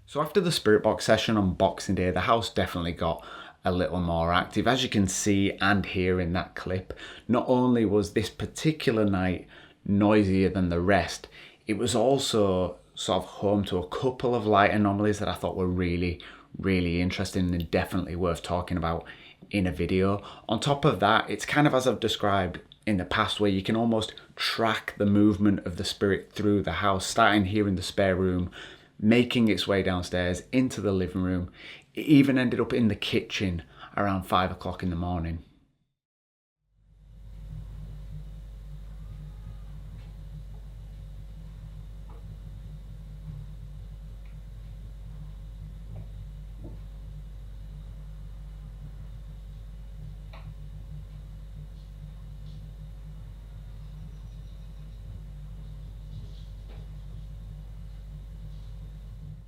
So after the Spirit Box session on Boxing Day, the house definitely got a little more active. As you can see and hear in that clip, not only was this particular night noisier than the rest, it was also sort of home to a couple of light anomalies that I thought were really, really interesting and definitely worth talking about in a video. On top of that, it's kind of as I've described in the past, where you can almost track the movement of the spirit through the house, starting here in the spare room, making its way downstairs into the living room. It even ended up in the kitchen around 5 o'clock in the morning.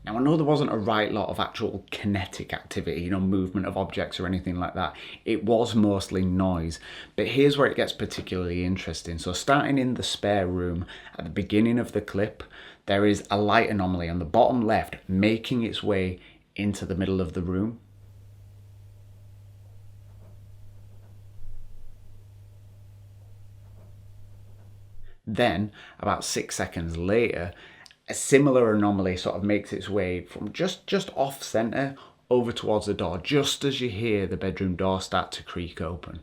Now I know there wasn't a right lot of actual kinetic activity, movement of objects or anything like that. It was mostly noise, but here's where it gets particularly interesting. So starting in the spare room at the beginning of the clip, there is a light anomaly on the bottom left making its way into the middle of the room. Then, about 6 seconds later, a similar anomaly sort of makes its way from just off center over towards the door, just as you hear the bedroom door start to creak open.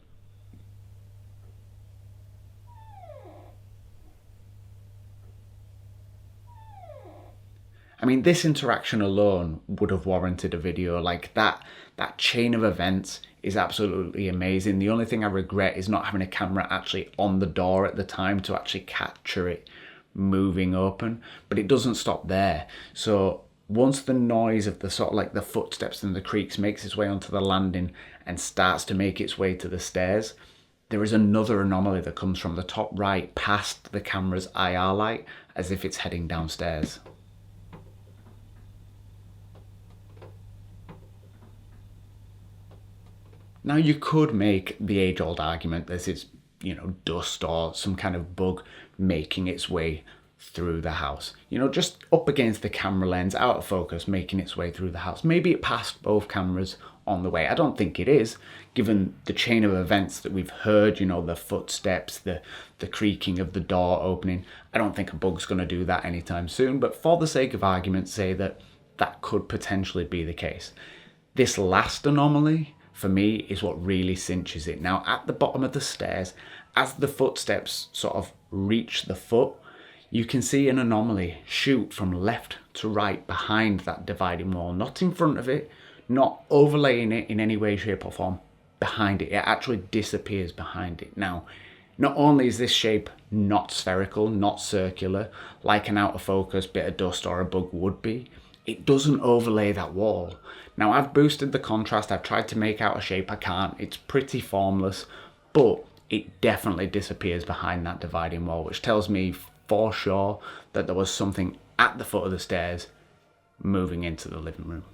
I mean, this interaction alone would have warranted a video. Like that chain of events is absolutely amazing. The only thing I regret is not having a camera actually on the door at the time to actually capture it moving open, but it doesn't stop there. So once the noise of the sort of like the footsteps and the creaks makes its way onto the landing and starts to make its way to the stairs, there is another anomaly that comes from the top right past the camera's IR light as if it's heading downstairs. Now you could make the age-old argument that it's, dust or some kind of bug making its way through the house. Just up against the camera lens, out of focus, making its way through the house. Maybe it passed both cameras on the way. I don't think it is, given the chain of events that we've heard, the footsteps, the creaking of the door opening. I don't think a bug's going to do that anytime soon, but for the sake of argument, say that could potentially be the case. This last anomaly, for me, is what really cinches it. Now, at the bottom of the stairs, as the footsteps sort of reach the foot, you can see an anomaly shoot from left to right behind that dividing wall, not in front of it, not overlaying it in any way, shape or form, behind it. It actually disappears behind it. Now, not only is this shape not spherical, not circular, like an out of focus bit of dust or a bug would be, it doesn't overlay that wall. Now I've boosted the contrast, I've tried to make out a shape, I can't, it's pretty formless, but it definitely disappears behind that dividing wall, which tells me for sure that there was something at the foot of the stairs moving into the living room.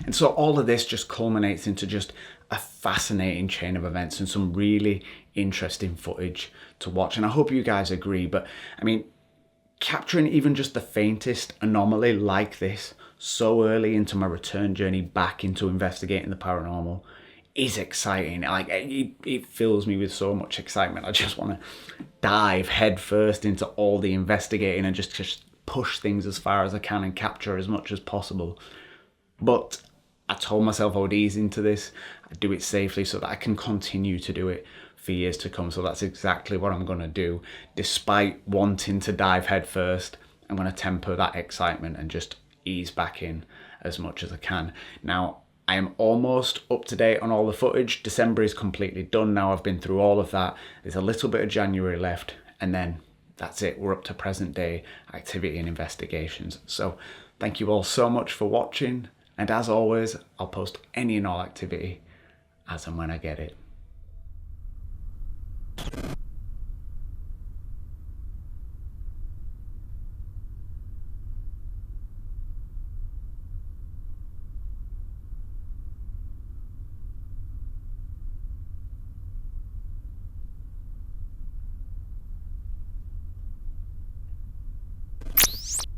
And so all of this just culminates into just a fascinating chain of events and some really interesting footage to watch. And I hope you guys agree, but I mean, capturing even just the faintest anomaly like this so early into my return journey back into investigating the paranormal is exciting. Like it fills me with so much excitement. I just want to dive head first into all the investigating and just push things as far as I can and capture as much as possible. But I told myself I would ease into this, I'd do it safely so that I can continue to do it for years to come. So that's exactly what I'm going to do. Despite wanting to dive head first, I'm going to temper that excitement and just ease back in as much as I can. Now, I am almost up to date on all the footage. December is completely done now. I've been through all of that. There's a little bit of January left, and then that's it. We're up to present day activity and investigations. So thank you all so much for watching. And as always, I'll post any and all activity as and when I get it.